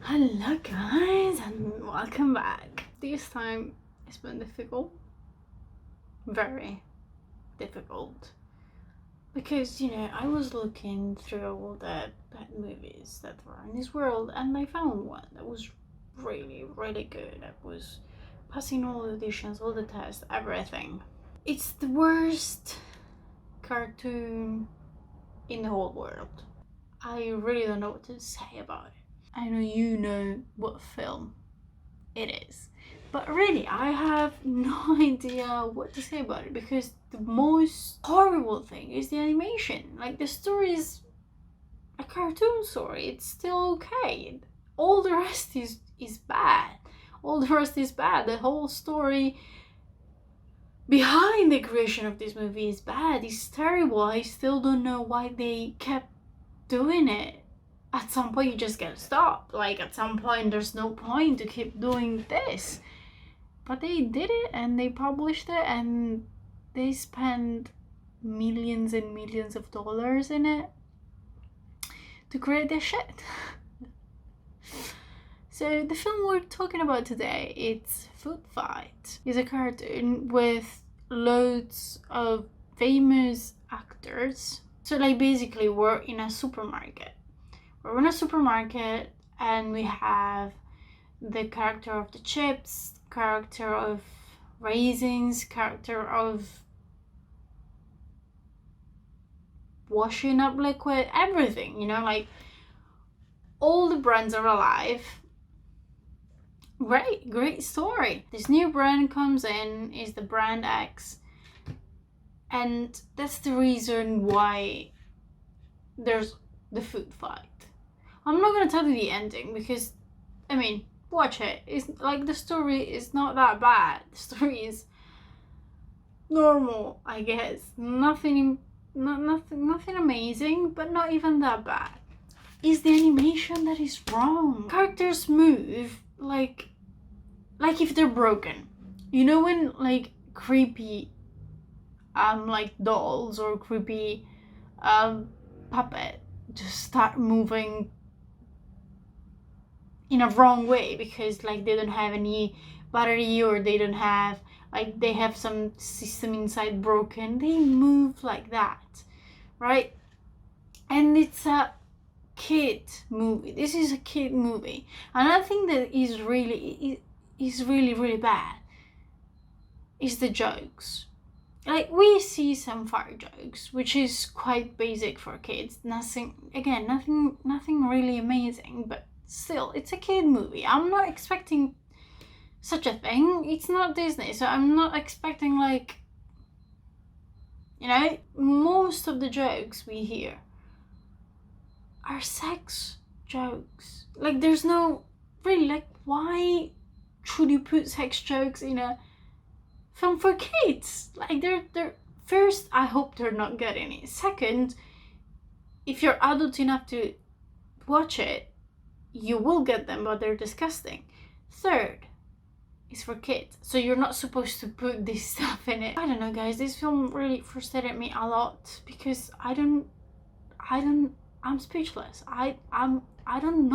Hello guys and welcome back. This time it's been difficult, very difficult, because I was looking through all the bad movies that were in this world and I found one that was really really good. That was passing all the auditions, all the tests, everything. It's the worst cartoon in the whole world. I really don't know what to say about it. I know you know what film it is, but really I have no idea what to say about it, because the most horrible thing is the animation. Like, the story is a cartoon story, it's still okay. All the rest is bad. All the rest is bad. The whole story behind the creation of this movie is bad. It's terrible. I still don't know why they kept doing it. At some point you just gotta stop. Like, at some point there's no point to keep doing this. But they did it and they published it and they spent millions and millions of dollars in it to create this shit. So the film we're talking about today, it's Food Fight. It's a cartoon with loads of famous actors. So like, basically we're in a supermarket. We're in a supermarket and we have the character of the chips, character of raisins, character of washing up liquid, everything, like all the brands are alive. Great story. This new brand comes in, is the brand X, and that's the reason why there's the food fight. I'm not gonna tell you the ending because, watch it. It's like, the story is not that bad. The story is normal, I guess. Nothing amazing, but not even that bad. It's the animation that is wrong. Characters move like if they're broken. You know when like creepy like dolls or creepy puppet just start moving in a wrong way because like they don't have any battery, or they don't have, like, they have some system inside broken. They move like that, right? And it's a kid movie. This is a kid movie. Another thing that is really really bad is the jokes. Like, we see some fart jokes, which is quite basic for kids. Nothing really amazing, but still, it's a kid movie. I'm not expecting such a thing. It's not Disney, so I'm not expecting, like, most of the jokes we hear are sex jokes. Like, there's no really, like, why should you put sex jokes in a film for kids? Like, they're first, I hope they're not getting it. Second, if you're adult enough to watch it, you will get them, but they're disgusting. Third, it's for kids, so you're not supposed to put this stuff in it. I don't know, guys. This film really frustrated me a lot because I'm speechless. I don't know. I don't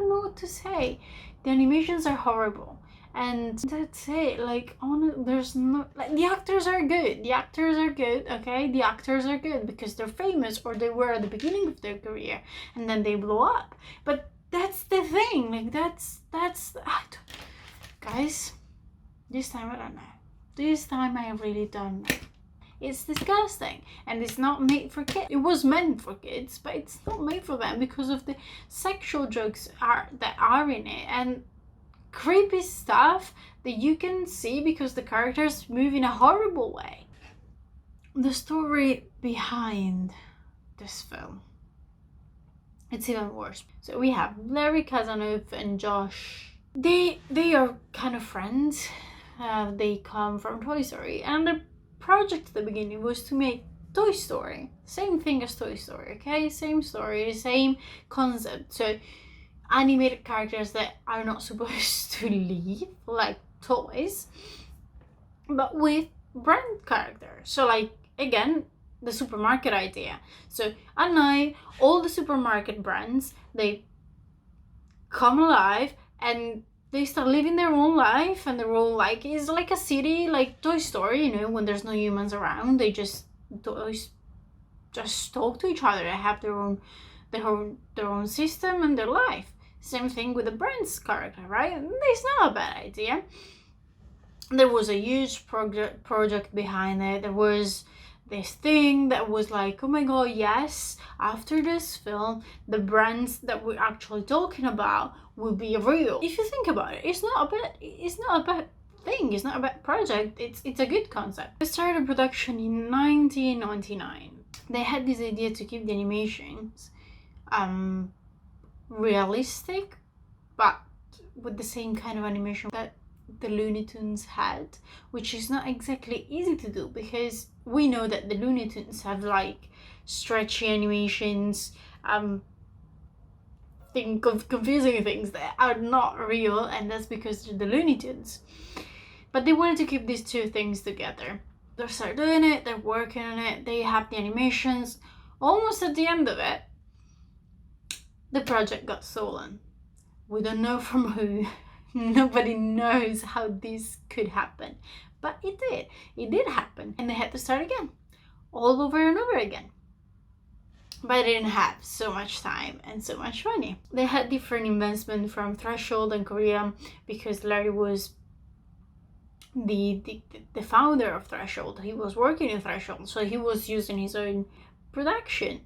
know what to say. The animations are horrible, and that's it. Like, there's no, like, the actors are good. Okay, the actors are good because they're famous, or they were at the beginning of their career, and then they blew up. But that's the thing. Like, that's guys. This time I don't know. This time I really don't know. It's disgusting, and it's not made for kids. It was meant for kids, but it's not made for them because of the sexual jokes that are in it, and creepy stuff that you can see because the characters move in a horrible way. The story behind this film, it's even worse. So we have Larry Kazanov and Josh. They are kind of friends. They come from Toy Story, and the project at the beginning was to make Toy Story. Same thing as Toy Story, okay? Same story, same concept. So animated characters that are not supposed to leave, like toys, but with brand characters. So, like, again, the supermarket idea. So at night, all the supermarket brands, they come alive and they start living their own life, and their own, like, it's like a city, like Toy Story, you know, when there's no humans around, they just toys just talk to each other. They have their own system and their life. Same thing with the Brand's character, right? It's not a bad idea. There was a huge project behind it. There was this thing that was like, oh my god, yes, after this film, the brands that we're actually talking about will be real. If you think about it, it's not a bad thing. It's not a bad project. It's a good concept. They started production in 1999. They had this idea to keep the animations realistic, but with the same kind of animation that the Looney Tunes had, which is not exactly easy to do, because we know that the Looney Tunes have like stretchy animations, confusing things that are not real, and that's because they're the Looney Tunes. But they wanted to keep these two things together. They start doing it, they're working on it, they have the animations. Almost at the end of it, the project got stolen. We don't know from who. Nobody knows how this could happen, but it did. It did happen, and they had to start again, all over and over again. But they didn't have so much time and so much money. They had different investment from Threshold and Korea, because Larry was the founder of Threshold. He was working in Threshold, so he was using his own production,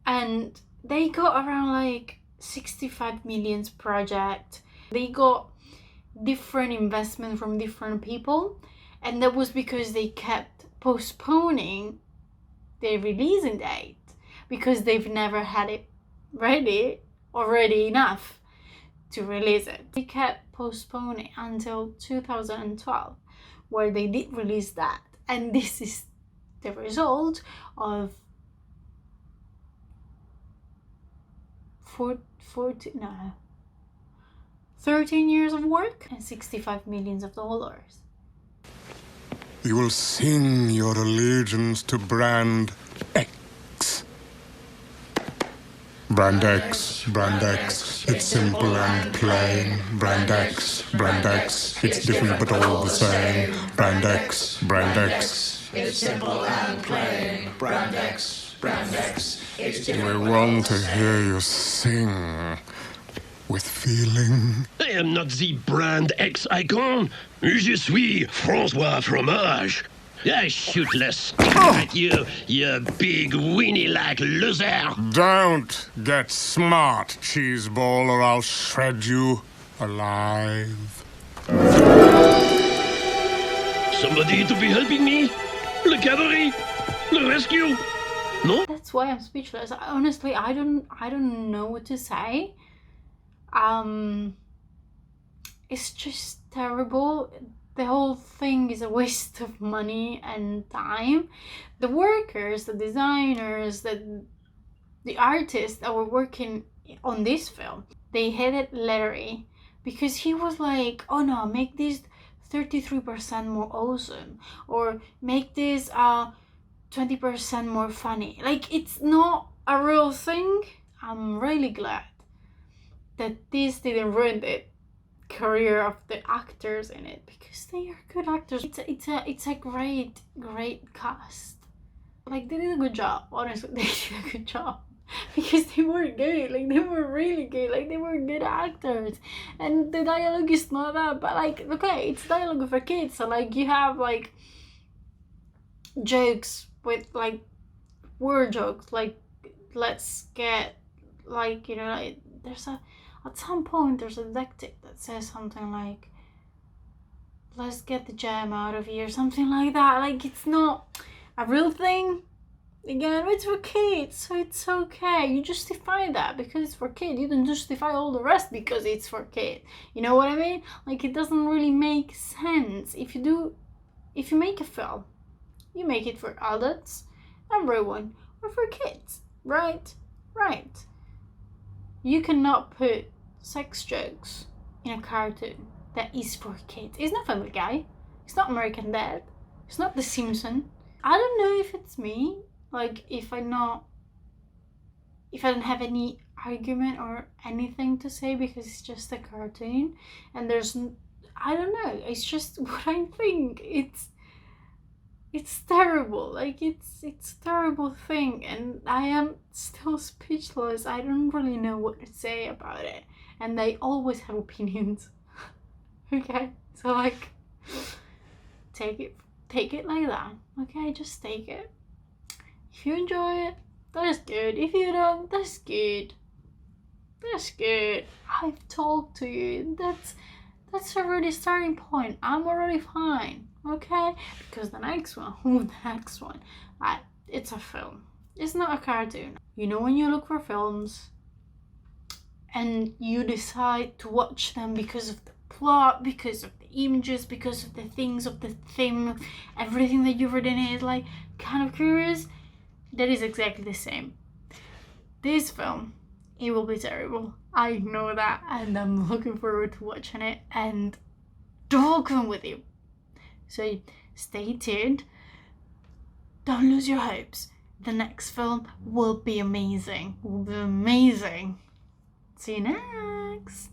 and they got around like 65 million project. They got different investment from different people, and that was because they kept postponing their releasing date, because they've never had it ready already enough to release it. They kept postponing until 2012, where they did release that, and this is the result of 13 years of work and $65 million. You will sing your allegiance to Brand X. Brand X, Brand X, it's simple and plain. Brand X, it's different but all the same. Brand X, it's simple and plain. Brand X, it's different. We want to hear you sing with feeling. I am not the Brand X icon. Je suis François Fromage. I shoot less at you, you big weenie-like loser. Don't get smart, cheeseball, or I'll shred you alive. Somebody to be helping me? Le cavalry? Le rescue? No? That's why I'm speechless. Honestly, I don't know what to say. It's just terrible. The whole thing is a waste of money and time. The workers, the designers, the artists that were working on this film, they hated Larry because he was like, oh no, make this 33% more awesome, or make this 20% more funny. Like, it's not a real thing. I'm really glad that this didn't ruin the career of the actors in it, because they are good actors. It's a great cast. Like, they did a good job. Honestly, they did a good job, because they were good. Like, they were really good. Like, they were good actors, and the dialogue is not that, but like, okay, it's dialogue for kids, so like, you have like jokes with like word jokes, like, let's get, like, you know, like, there's at some point there's a detective that says something like, let's get the jam out of here, something like that. Like, it's not a real thing. Again, it's for kids, so it's okay. You justify that because it's for kids. You don't justify all the rest because it's for kids. You know what I mean? Like, it doesn't really make sense. If you make a film, you make it for adults, everyone, or for kids, right? Right. You cannot put sex jokes in a cartoon that is for kids. It's not Family Guy. It's not American Dad. It's not The Simpsons. I don't know if it's me. Like, if I don't have any argument or anything to say because it's just a cartoon, and there's I don't know, it's just what I think. It's terrible. Like it's a terrible thing, and I am still speechless. I don't really know what to say about it, and they always have opinions. Okay, so like take it like that. Okay, just take it. If you enjoy it, that's good. If you don't, that's good. That's good. I've talked to you. That's already starting point. I'm already fine. Okay? Because the next one, it's a film. It's not a cartoon. You know, when you look for films and you decide to watch them because of the plot, because of the images, because of the things, of the theme, everything that you've read in it is like kind of curious, that is exactly the same. This film, it will be terrible. I know that, and I'm looking forward to watching it and talking with you. So stay tuned. Don't lose your hopes. The next film will be amazing. See you next.